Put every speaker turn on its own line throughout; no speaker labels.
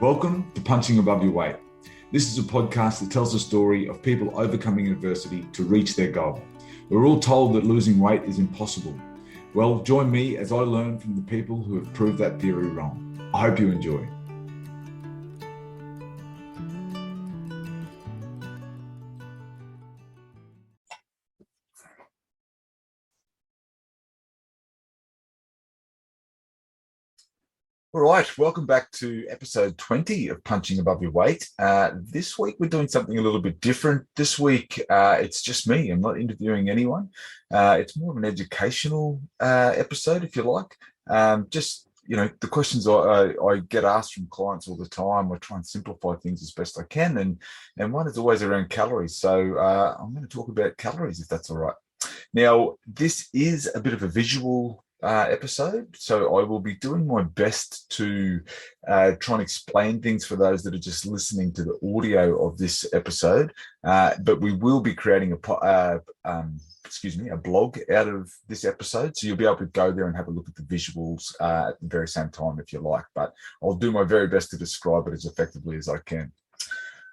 Welcome to Punching Above Your Weight. This is a podcast that tells the story of people overcoming adversity to reach their goal. We're all told that losing weight is impossible. Well, join me as I learn from the people who have proved that theory wrong. I hope you enjoy. All right, welcome back to episode 20 of Punching Above Your Weight. This week we're doing something a little bit different. This week it's just me. I'm not interviewing anyone. It's more of an educational episode, if you like. The questions I get asked from clients all the time, I try and simplify things as best I can. And one is always around calories. So I'm going to talk about calories, if that's all right. Now, this is a bit of a visual episode, so I will be doing my best to try and explain things for those that are just listening to the audio of this episode. But we will be creating a blog out of this episode, so you'll be able to go there and have a look at the visuals at the very same time if you like. But I'll do my very best to describe it as effectively as I can.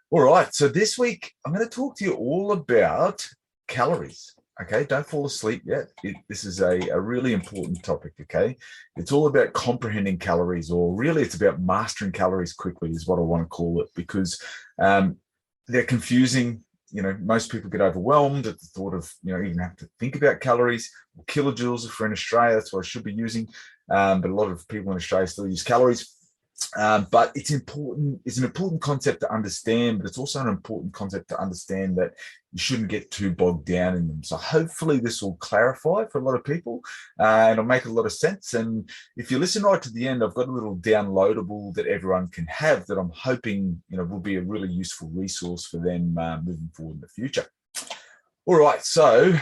All right, so this week I'm going to talk to you all about calories. Okay, don't fall asleep yet. This is a really important topic, okay? It's all about comprehending calories, or really it's about mastering calories quickly is what I want to call it, because they're confusing. You know, most people get overwhelmed at the thought of, even have to think about calories or kilojoules if we're in Australia. That's what I should be using. But a lot of people in Australia still use calories. But it's important. It's an important concept to understand, but it's also an important concept to understand that you shouldn't get too bogged down in them. So hopefully this will clarify for a lot of people and it'll make a lot of sense. And if you listen right to the end, I've got a little downloadable that everyone can have that I'm hoping, will be a really useful resource for them moving forward in the future. All right, so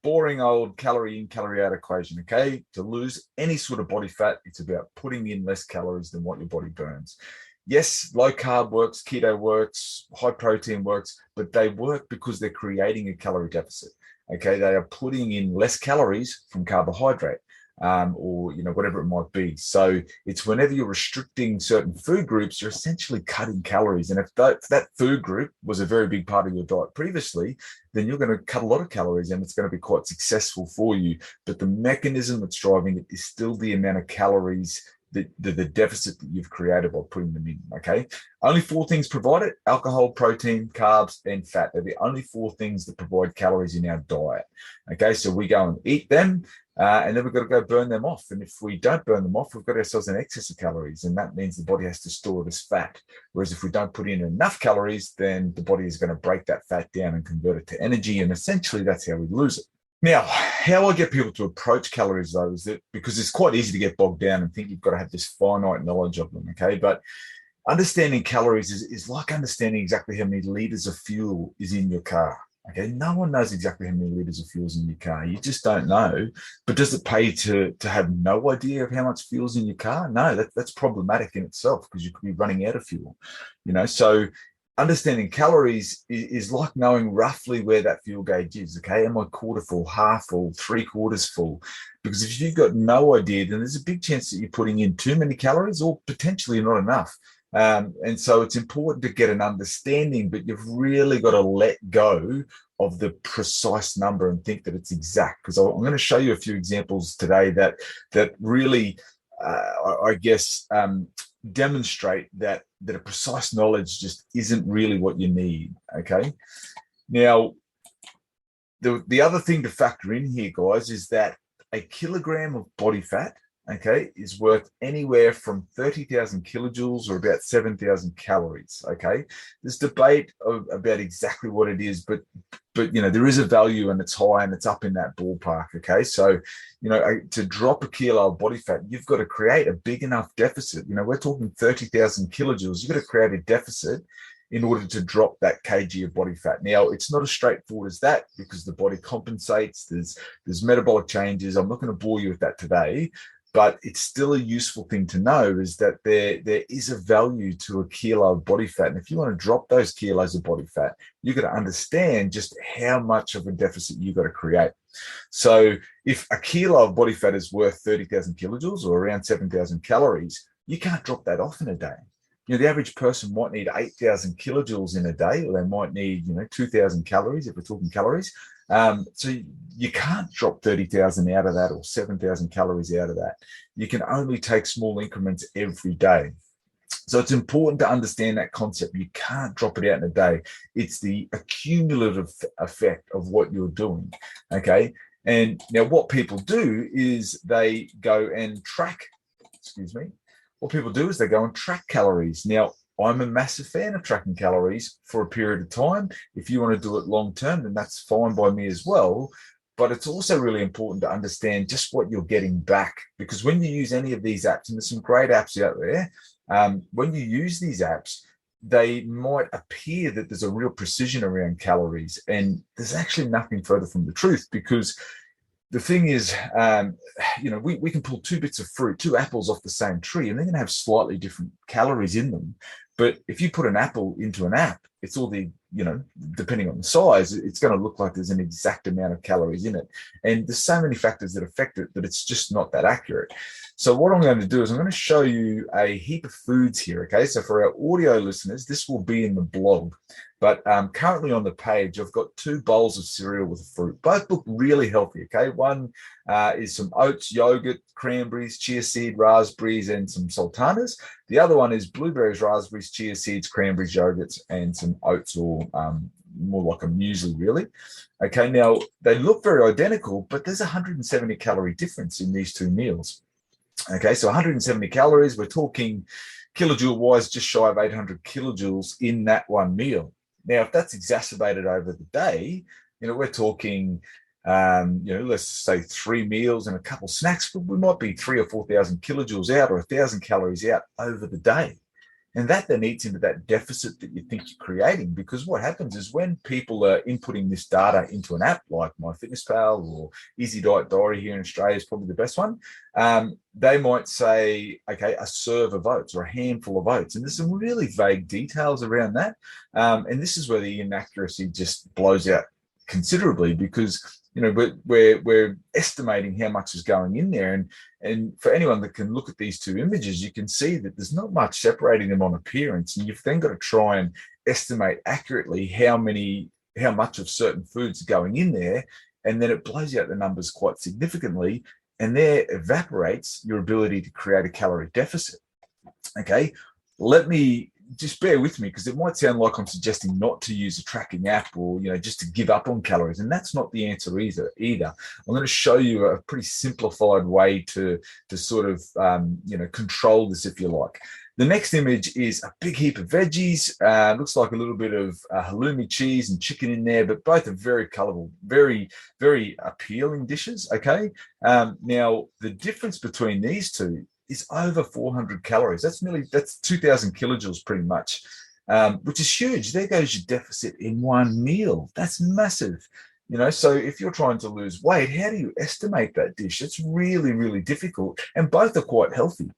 boring old calorie in, calorie out equation, okay? To lose any sort of body fat, it's about putting in less calories than what your body burns. Yes, low carb works, keto works, high protein works, but they work because they're creating a calorie deficit, okay? They are putting in less calories from carbohydrate or, whatever it might be. So it's whenever you're restricting certain food groups, you're essentially cutting calories. And if that food group was a very big part of your diet previously, then you're going to cut a lot of calories and it's going to be quite successful for you. But the mechanism that's driving it is still the amount of calories, the deficit that you've created by putting them in, okay? Only 4 things provide it: alcohol, protein, carbs, and fat. They're the only 4 things that provide calories in our diet, okay? So we go and eat them, and then we've got to go burn them off. And if we don't burn them off, we've got ourselves an excess of calories, and that means the body has to store it as fat. Whereas if we don't put in enough calories, then the body is going to break that fat down and convert it to energy, and essentially that's how we lose it. Now, how I get people to approach calories, though, is that because it's quite easy to get bogged down and think you've got to have this finite knowledge of them, okay? But understanding calories is like understanding exactly how many liters of fuel is in your car, okay? No one knows exactly how many liters of fuel is in your car. You just don't know. But does it pay to have no idea of how much fuel is in your car? No, that's problematic in itself because you could be running out of fuel, So understanding calories is like knowing roughly where that fuel gauge is, okay? Am I quarter full, half full, 3/4 full? Because if you've got no idea, then there's a big chance that you're putting in too many calories or potentially not enough. And so it's important to get an understanding, but you've really got to let go of the precise number and think that it's exact. Because I'm going to show you a few examples today that really, demonstrate that a precise knowledge just isn't really what you need, okay? Now, the other thing to factor in here, guys, is that a kilogram of body fat, okay, is worth anywhere from 30,000 kilojoules or about 7,000 calories, okay? There's debate about exactly what it is, but there is a value and it's high and it's up in that ballpark, okay? So, to drop a kilo of body fat, you've got to create a big enough deficit. We're talking 30,000 kilojoules. You've got to create a deficit in order to drop that kg of body fat. Now, it's not as straightforward as that because the body compensates. There's metabolic changes. I'm not going to bore you with that today, but it's still a useful thing to know is that there is a value to a kilo of body fat. And if you want to drop those kilos of body fat, you've got to understand just how much of a deficit you've got to create. So if a kilo of body fat is worth 30,000 kilojoules or around 7,000 calories, you can't drop that off in a day. the average person might need 8,000 kilojoules in a day, or they might need, 2,000 calories if we're talking calories. So you can't drop 30,000 out of that or 7,000 calories out of that. You can only take small increments every day. So it's important to understand that concept. You can't drop it out in a day. It's the accumulative effect of what you're doing. Okay. And now what people do is they go and track, what people do is they go and track calories. Now, I'm a massive fan of tracking calories for a period of time. If you want to do it long term, then that's fine by me as well. But it's also really important to understand just what you're getting back. Because when you use any of these apps, and there's some great apps out there, when you use these apps, they might appear that there's a real precision around calories. And there's actually nothing further from the truth, because the thing is, we can pull two bits of fruit, two apples off the same tree, and they're going to have slightly different calories in them. But if you put an apple into an app, it's all depending on the size, it's going to look like there's an exact amount of calories in it. And there's so many factors that affect it that it's just not that accurate. So what I'm going to do is I'm going to show you a heap of foods here, okay? So for our audio listeners, this will be in the blog. But currently on the page, I've got 2 bowls of cereal with fruit. Both look really healthy, okay? One is some oats, yogurt, cranberries, chia seed, raspberries, and some sultanas. The other one is blueberries, raspberries, chia seeds, cranberries, yogurts, and some oats, or more like a muesli, really. Okay, now they look very identical, but there's a 170 calorie difference in these 2 meals. Okay, so 170 calories, we're talking kilojoule-wise, just shy of 800 kilojoules in that one meal. Now, if that's exacerbated over the day, we're talking, let's say 3 meals and a couple snacks, but we might be 3,000 or 4,000 kilojoules out, or 1,000 calories out over the day. And that then eats into that deficit that you think you're creating, because what happens is when people are inputting this data into an app like MyFitnessPal or Easy Diet Diary here in Australia is probably the best one, they might say, okay, a serve of oats or a handful of oats. And there's some really vague details around that. And this is where the inaccuracy just blows out considerably, because we're estimating how much is going in there, and for anyone that can look at these 2 images, you can see that there's not much separating them on appearance, and you've then got to try and estimate accurately how much of certain foods are going in there, and then it blows out the numbers quite significantly, and there evaporates your ability to create a calorie deficit. Okay, let me just bear with me, because it might sound like I'm suggesting not to use a tracking app, or just to give up on calories, and that's not the answer either. I'm going to show you a pretty simplified way to sort of control this, if you like. The next image is a big heap of veggies. Looks like a little bit of halloumi cheese and chicken in there, but both are very colorful, very, very appealing dishes. Okay. Now the difference between these 2 is over 400 calories. That's 2,000 kilojoules pretty much, which is huge. There goes your deficit in one meal. That's massive. So if you're trying to lose weight, how do you estimate that dish? It's really, really difficult. And both are quite healthy.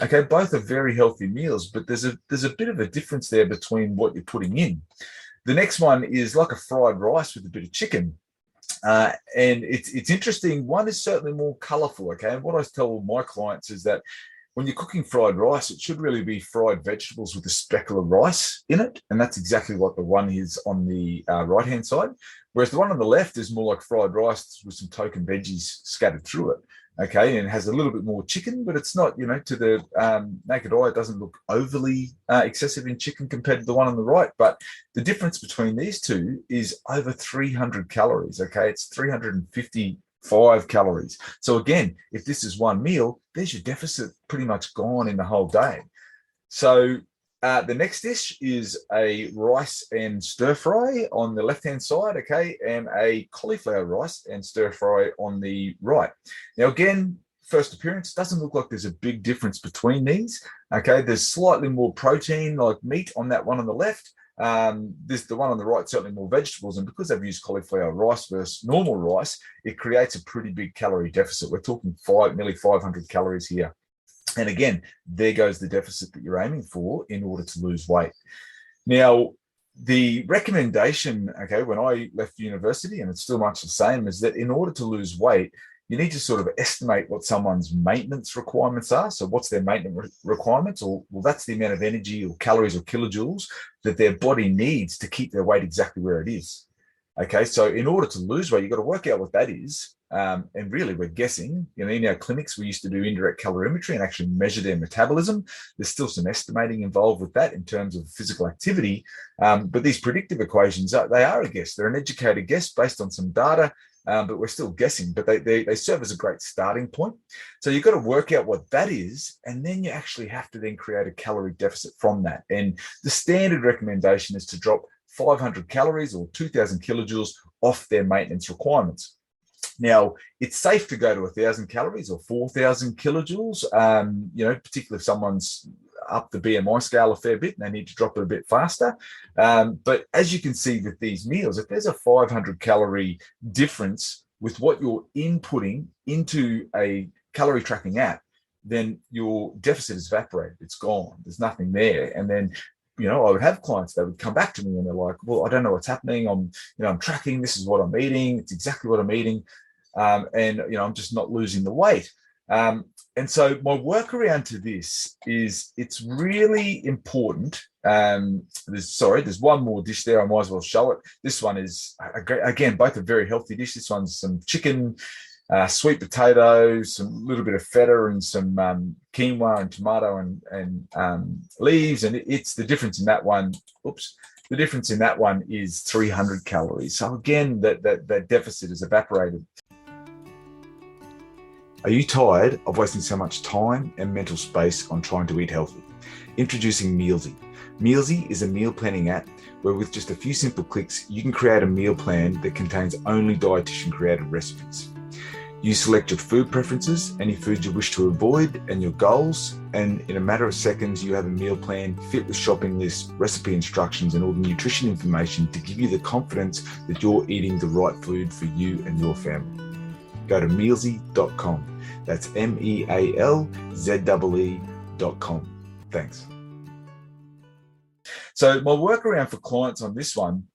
Okay, both are very healthy meals, but there's a bit of a difference there between what you're putting in. The next one is like a fried rice with a bit of chicken. And it's interesting. One is certainly more colorful. Okay. And what I tell my clients is that when you're cooking fried rice, it should really be fried vegetables with a speckle of rice in it. And that's exactly what the one is on the right-hand side. Whereas the one on the left is more like fried rice with some token veggies scattered through it. Okay, and it has a little bit more chicken, but it's not, to the naked eye, it doesn't look overly excessive in chicken compared to the one on the right. But the difference between these 2 is over 300 calories. Okay, it's 355 calories. So again, if this is one meal, there's your deficit pretty much gone in the whole day. So the next dish is a rice and stir fry on the left-hand side, okay, and a cauliflower rice and stir fry on the right. Now, again, first appearance, doesn't look like there's a big difference between these, okay? There's slightly more protein, like meat, on that one on the left. The one on the right, certainly more vegetables, and because they've used cauliflower rice versus normal rice, it creates a pretty big calorie deficit. We're talking nearly 500 calories here. And again, there goes the deficit that you're aiming for in order to lose weight. Now, the recommendation, okay, when I left university, and it's still much the same, is that in order to lose weight, you need to sort of estimate what someone's maintenance requirements are. So what's their maintenance requirements? Or, well, that's the amount of energy or calories or kilojoules that their body needs to keep their weight exactly where it is. Okay, so in order to lose weight, you've got to work out what that is. And really, we're guessing. In our clinics, we used to do indirect calorimetry and actually measure their metabolism. There's still some estimating involved with that in terms of physical activity. But these predictive equations, they are a guess. They're an educated guess based on some data, but we're still guessing. But they serve as a great starting point. So you've got to work out what that is, and then you actually have to then create a calorie deficit from that. And the standard recommendation is to drop 500 calories or 2,000 kilojoules off their maintenance requirements. Now, it's safe to go to 1,000 calories or 4,000 kilojoules, particularly if someone's up the BMI scale a fair bit and they need to drop it a bit faster. But as you can see with these meals, if there's a 500 calorie difference with what you're inputting into a calorie tracking app, then your deficit is evaporated. It's gone. There's nothing there. And then I would have clients that would come back to me and they're like, well, I don't know what's happening. I'm tracking. This is what I'm eating. It's exactly what I'm eating. I'm just not losing the weight. And so my workaround to this is it's really important. There's one more dish there. I might as well show it. This one is, again, both a very healthy dish. This one's some chicken, sweet potatoes, some little bit of feta and some quinoa and tomato and leaves. And it's the difference in that one. The difference in that one is 300 calories. So again, that deficit is evaporated. Are you tired of wasting so much time and mental space on trying to eat healthy? Introducing Mealsy. Mealsy is a meal planning app where with just a few simple clicks, you can create a meal plan that contains only dietitian-created recipes. You select your food preferences, any foods you wish to avoid, and your goals, and in a matter of seconds, you have a meal plan fit with shopping lists, recipe instructions, and all the nutrition information to give you the confidence that you're eating the right food for you and your family. Go to mealsy.com. That's MEALZEE.com. Thanks. So my workaround for clients on this one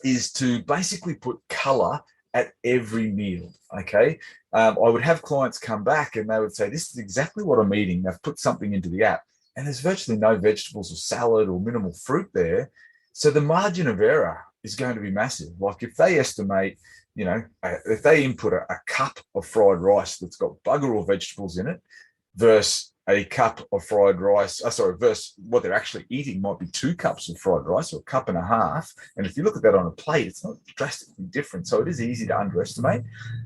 is to basically put color at every meal, okay? I would have clients come back and they would say, this is exactly what I'm eating. They've put something into the app and there's virtually no vegetables or salad or minimal fruit there. So the margin of error is going to be massive. Like if they estimate, if they input a cup of fried rice that's got bugger all vegetables in it versus a cup of fried rice, versus what they're actually eating might be 2 cups of fried rice or a cup and a half. And if you look at that on a plate, it's not drastically different. So it is easy to underestimate.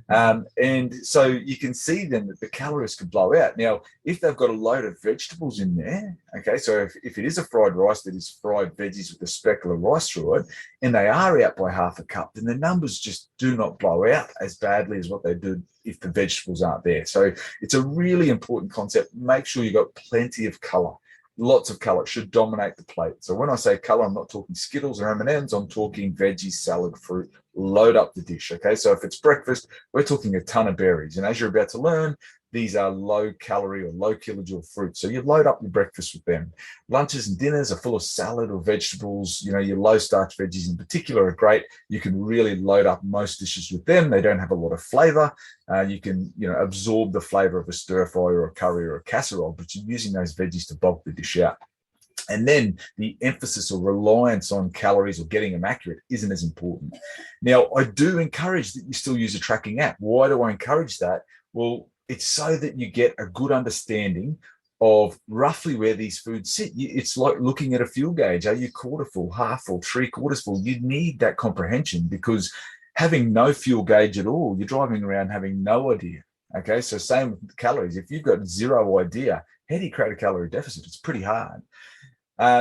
And so you can see then that the calories could blow out. Now, if they've got a load of vegetables in there, okay, so if it is a fried rice that is fried veggies with a speckle of rice through it, and they are out by half a cup, then the numbers just do not blow out as badly as what they do if the vegetables aren't there. So it's a really important concept. Make sure you've got plenty of color. Lots of color. It should dominate the plate. So when I say color, I'm not talking Skittles or M&Ms. I'm talking veggies, salad, fruit. Load up the dish, okay? So if it's breakfast, we're talking a ton of berries. And as you're about to learn, these are low calorie or low kilojoule fruits. So you load up your breakfast with them. Lunches and dinners are full of salad or vegetables. Your low starch veggies in particular are great. You can really load up most dishes with them. They don't have a lot of flavor. You can, absorb the flavor of a stir fry or a curry or a casserole, but you're using those veggies to bulk the dish out. And then the emphasis or reliance on calories or getting them accurate isn't as important. Now, I do encourage that you still use a tracking app. Why do I encourage that? Well, it's so that you get a good understanding of roughly where these foods sit. It's like looking at a fuel gauge. Are you quarter full, half full, 3/4 full? You need that comprehension because having no fuel gauge at all, you're driving around having no idea. Okay, so same with calories. If you've got zero idea, how do you create a calorie deficit? It's pretty hard.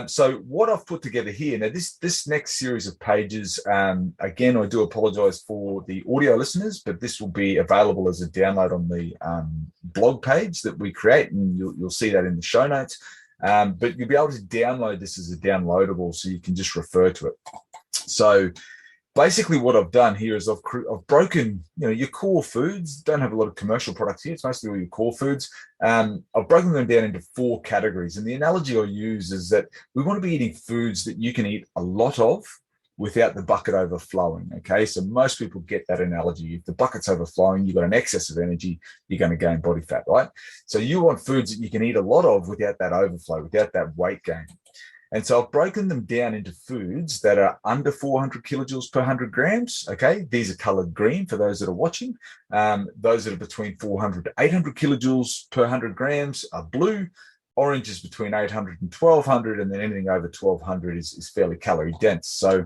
So what I've put together here, now this next series of pages, again, I do apologize for the audio listeners, but this will be available as a download on the blog page that we create, and you'll see that in the show notes. But you'll be able to download this as a downloadable so you can just refer to it. So basically what I've done here is I've broken, your core foods. Don't have a lot of commercial products here. It's mostly all your core foods. I've broken them down into 4 categories. And the analogy I use is that we want to be eating foods that you can eat a lot of without the bucket overflowing. Okay, so most people get that analogy. If the bucket's overflowing, you've got an excess of energy, you're going to gain body fat, right? So you want foods that you can eat a lot of without that overflow, without that weight gain. And so I've broken them down into foods that are under 400 kilojoules per 100 grams. Okay, these are colored green for those that are watching. Those that are between 400 to 800 kilojoules per 100 grams are blue. Orange is between 800 and 1200, and then anything over 1200 is fairly calorie dense. So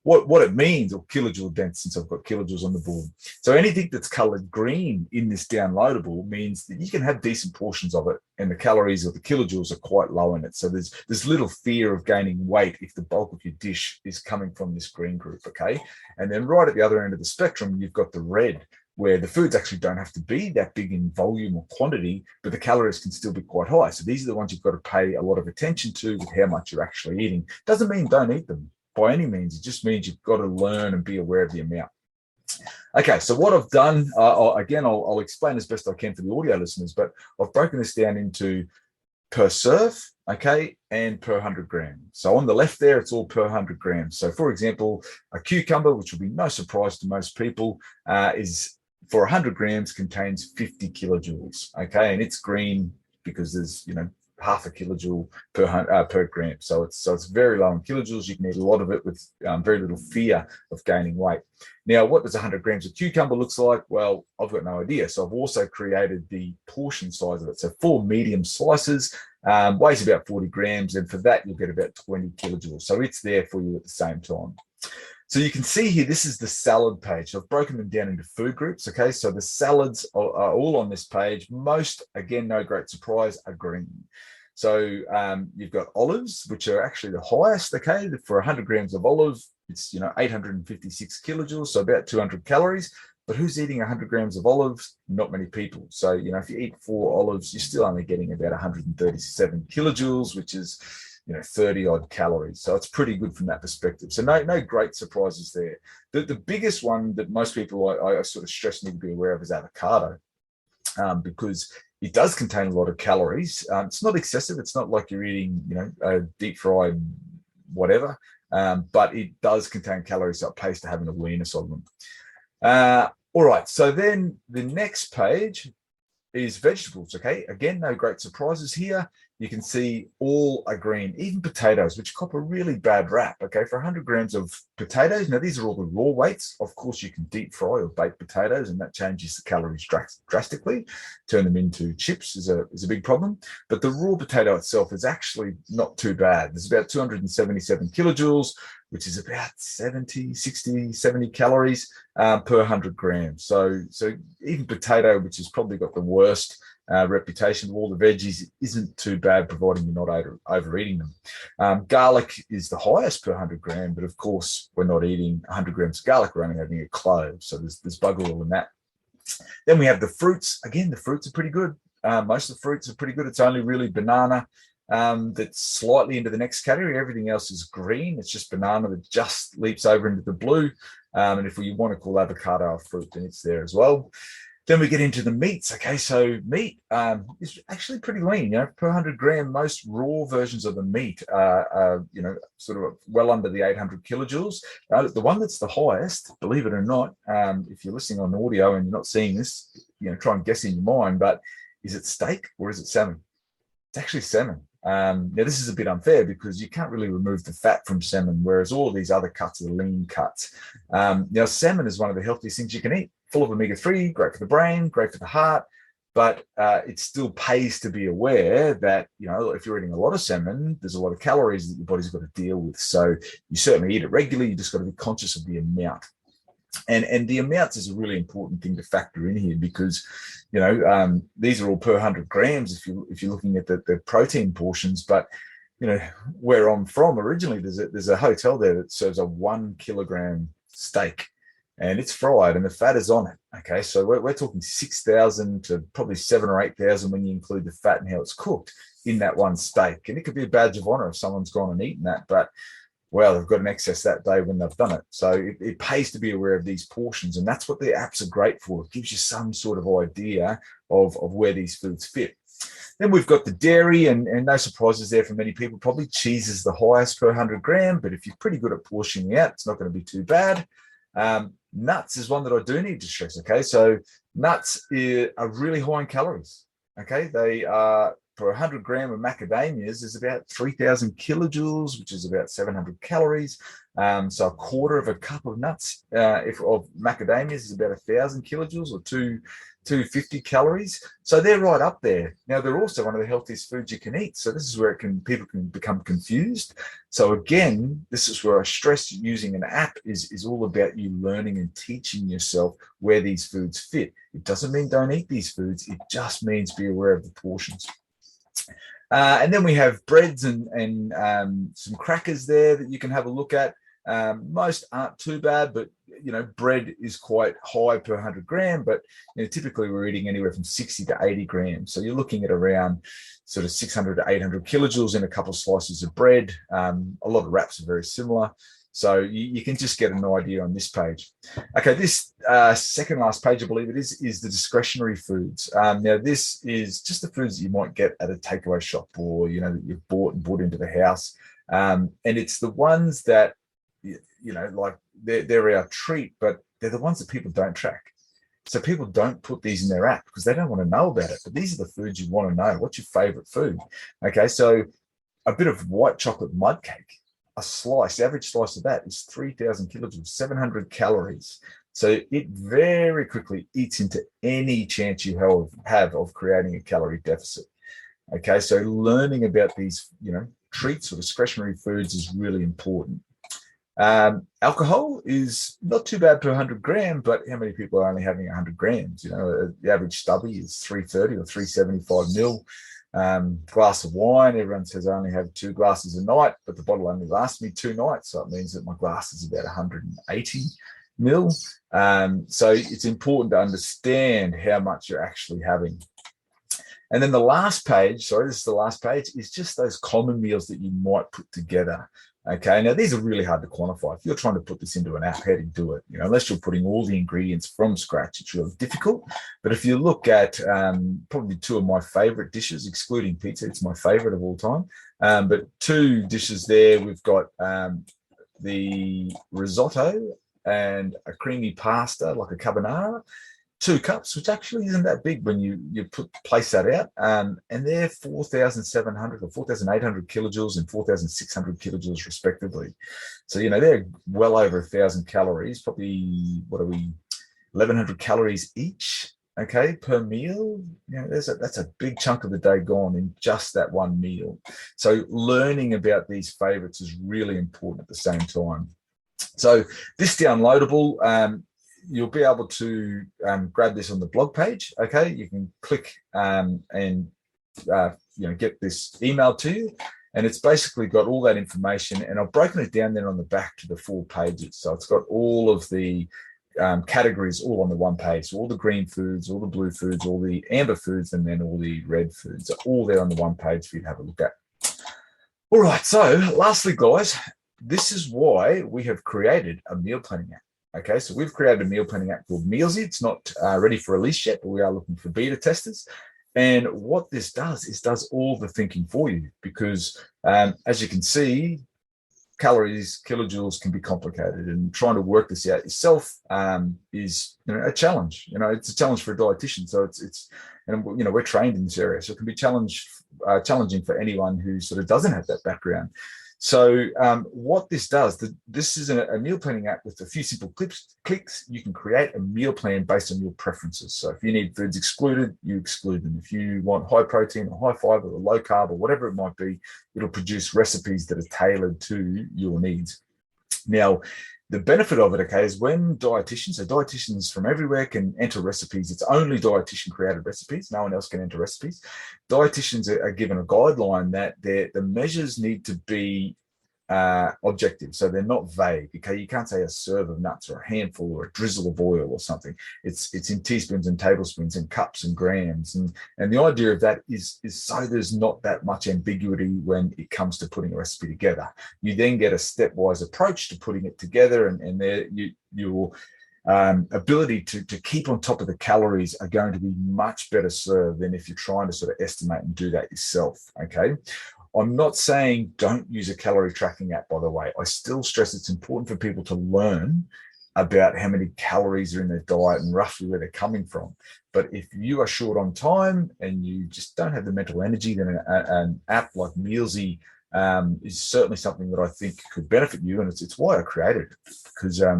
what it means, or kilojoule dense, since I've got kilojoules on the board. So anything that's colored green in this downloadable means that you can have decent portions of it, and the calories or the kilojoules are quite low in it. So there's little fear of gaining weight if the bulk of your dish is coming from this green group, okay? And then right at the other end of the spectrum, you've got the red, where the foods actually don't have to be that big in volume or quantity, but the calories can still be quite high. So these are the ones you've got to pay a lot of attention to with how much you're actually eating. Doesn't mean don't eat them by any means. It just means you've got to learn and be aware of the amount. Okay, so what I've done, I'll explain as best I can for the audio listeners, but I've broken this down into per serve, okay, and per 100 grams. So on the left there, it's all per 100 grams. So for example, a cucumber, which will be no surprise to most people, is for 100 grams contains 50 kilojoules, okay, and it's green because there's, half a kilojoule per gram. So it's very low in kilojoules. You can eat a lot of it with very little fear of gaining weight. Now, what does 100 grams of cucumber looks like? Well, I've got no idea. So I've also created the portion size of it. So 4 medium slices, weighs about 40 grams. And for that, you'll get about 20 kilojoules. So it's there for you at the same time. So you can see here, this is the salad page. So I've broken them down into food groups, okay? So the salads are all on this page. Most, again, no great surprise, are green. So you've got olives, which are actually the highest, okay? For 100 grams of olive, it's, 856 kilojoules, so about 200 calories. But who's eating 100 grams of olives? Not many people. So, if you eat 4 olives, you're still only getting about 137 kilojoules, which is 30 odd calories. So it's pretty good from that perspective. So no great surprises there. The biggest one that most people I sort of stress need to be aware of is avocado, because it does contain a lot of calories. It's not excessive. It's not like you're eating, a deep fried whatever, but it does contain calories, so it pays to have an awareness of them. All right. So then the next page is vegetables, okay? Again, no great surprises here. You can see all are green, even potatoes, which cop a really bad rap, okay? For 100 grams of potatoes, now these are all the raw weights. Of course, you can deep fry or bake potatoes, and that changes the calories drastically. Turn them into chips is a big problem. But the raw potato itself is actually not too bad. There's about 277 kilojoules, which is about 70 calories per 100 grams. So even potato, which has probably got the worst reputation of all the veggies, isn't too bad, providing you're not overeating them. Garlic is the highest per 100 gram, but of course we're not eating 100 grams of garlic, we're only having a clove, so there's bugger all in that. Then we have the fruits. Again, the fruits are pretty good. Most of the fruits are pretty good. It's only really banana that's slightly into the next category. Everything else is green. It's just banana that just leaps over into the blue. And if we want to call avocado a fruit, then it's there as well. Then we get into the meats. Okay, so meat is actually pretty lean. Per 100 gram, most raw versions of the meat are sort of well under the 800 kilojoules. The one that's the highest, believe it or not, if you're listening on audio and you're not seeing this, try and guess in your mind, but is it steak or is it salmon? It's actually salmon. Now, this is a bit unfair because you can't really remove the fat from salmon, whereas all of these other cuts are lean cuts. Now, salmon is one of the healthiest things you can eat. Full of omega-3, great for the brain, great for the heart, but it still pays to be aware that, if you're eating a lot of salmon, there's a lot of calories that your body's got to deal with. So you certainly eat it regularly. You just got to be conscious of the amount. And the amounts is a really important thing to factor in here because, these are all per 100 grams if you're looking at the protein portions. But, where I'm from originally, there's a hotel there that serves a 1 kilogram steak. And it's fried and the fat is on it. Okay, so we're talking 6,000 to probably 7,000 or 8,000 when you include the fat and how it's cooked in that one steak. And it could be a badge of honor if someone's gone and eaten that, but well, they've got an excess that day when they've done it. So it pays to be aware of these portions, and that's what the apps are great for. It gives you some sort of idea of where these foods fit. Then we've got the dairy, and no surprises there for many people. Probably cheese is the highest per 100 gram, but if you're pretty good at portioning out, it's not going to be too bad. Nuts is one that I do need to stress. Okay, so nuts are really high in calories. Okay, they are, for 100 gram of macadamias is about 3,000 kilojoules, which is about 700 calories. So a quarter of a cup of nuts, of macadamias, is about 1,000 kilojoules, or 250 calories. So they're right up there. Now, they're also one of the healthiest foods you can eat. So this is where people can become confused. So again, this is where I stress using an app is all about you learning and teaching yourself where these foods fit. It doesn't mean don't eat these foods. It just means be aware of the portions. And then we have breads and some crackers there that you can have a look at. Most aren't too bad, but bread is quite high per 100 gram, but typically we're eating anywhere from 60 to 80 grams. So you're looking at around sort of 600 to 800 kilojoules in a couple of slices of bread. A lot of wraps are very similar. So you can just get an idea on this page. Okay, this second last page, I believe it is the discretionary foods. Now, this is just the foods that you might get at a takeaway shop, or, that you've bought and brought into the house. And it's the ones that, like they're our treat, but they're the ones that people don't track. So people don't put these in their app because they don't want to know about it. But these are the foods you want to know. What's your favorite food? Okay, so a bit of white chocolate mud cake, average slice of that is 3,000 kilojoules, 700 calories. So it very quickly eats into any chance you have of creating a calorie deficit. Okay, so learning about these, treats or discretionary foods is really important. Alcohol is not too bad per 100 gram, but how many people are only having 100 grams? The average stubby is 330 or 375 mil. Glass of wine, everyone says I only have 2 glasses a night, but the bottle only lasts me 2 nights, so it means that my glass is about 180 mil. So it's important to understand how much you're actually having. And then the last page, this is the last page, is just those common meals that you might put together. Okay, now these are really hard to quantify. If you're trying to put this into an app, how do you do it? Unless you're putting all the ingredients from scratch, it's really difficult. But if you look at probably 2 of my favorite dishes, excluding pizza, it's my favorite of all time. But 2 dishes there, we've got the risotto and a creamy pasta, like a carbonara. 2 cups, which actually isn't that big when you place that out, and they're 4,700 or 4,800 kilojoules and 4,600 kilojoules respectively. So they're well over 1,000 calories, probably 1,100 calories each. Okay, per meal. That's a big chunk of the day gone in just that one meal. So learning about these favorites is really important at the same time. So this downloadable. You'll be able to grab this on the blog page. Okay, you can click and get this emailed to you, and it's basically got all that information. And I've broken it down then on the back to the 4 pages. So it's got all of the categories all on the one page. So all the green foods, all the blue foods, all the amber foods, and then all the red foods are all there on the one page for you to have a look at. All right. So lastly, guys, this is why we have created a meal planning app. Okay, so we've created a meal planning app called Mealsy. It's not ready for release yet, but we are looking for beta testers. And what this does is does all the thinking for you, because as you can see, calories, kilojoules can be complicated, and trying to work this out yourself is a challenge. It's a challenge for a dietitian. So it's we're trained in this area, so it can be challenging for anyone who sort of doesn't have that background. So what this does, this is a meal planning app with a few simple clicks. You can create a meal plan based on your preferences. So if you need foods excluded, you exclude them. If you want high protein or high fiber or low carb or whatever it might be, it'll produce recipes that are tailored to your needs. Now, the benefit of it, okay, is when dietitians from everywhere can enter recipes. It's only dietitian created recipes. No one else can enter recipes. Dietitians are given a guideline that the measures need to be objective. So they're not vague. Okay, you can't say a serve of nuts or a handful or a drizzle of oil or something. It's in teaspoons and tablespoons and cups and grams. And the idea of that is so there's not that much ambiguity when it comes to putting a recipe together. You then get a stepwise approach to putting it together, and there you'll ability to keep on top of the calories are going to be much better served than if you're trying to sort of estimate and do that yourself. Okay. I'm not saying don't use a calorie tracking app, by the way. I still stress it's important for people to learn about how many calories are in their diet and roughly where they're coming from. But if you are short on time and you just don't have the mental energy, then an app like Mealsy is certainly something that I think could benefit you, and it's why I created it, because I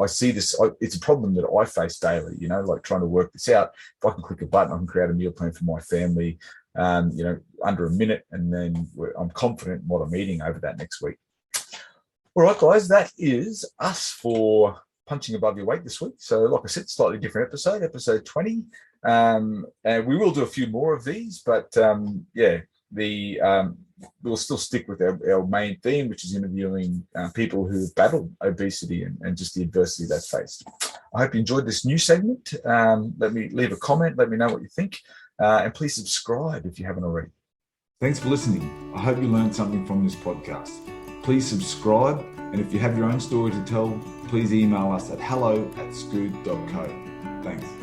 see this. It's a problem that I face daily. Like trying to work this out. If I can click a button, I can create a meal plan for my family. Under a minute, and then I'm confident in what I'm eating over that next week. All right, guys, that is us for punching above your weight this week. So, like I said, slightly different episode 20. And we will do a few more of these, but we'll still stick with our main theme, which is interviewing people who have battled obesity and just the adversity they've faced. I hope you enjoyed this new segment. Let me leave a comment. Let me know what you think. And please subscribe if you haven't already. Thanks for listening. I hope you learned something from this podcast. Please subscribe, and if you have your own story to tell, please email us at hello@scoot.co. Thanks.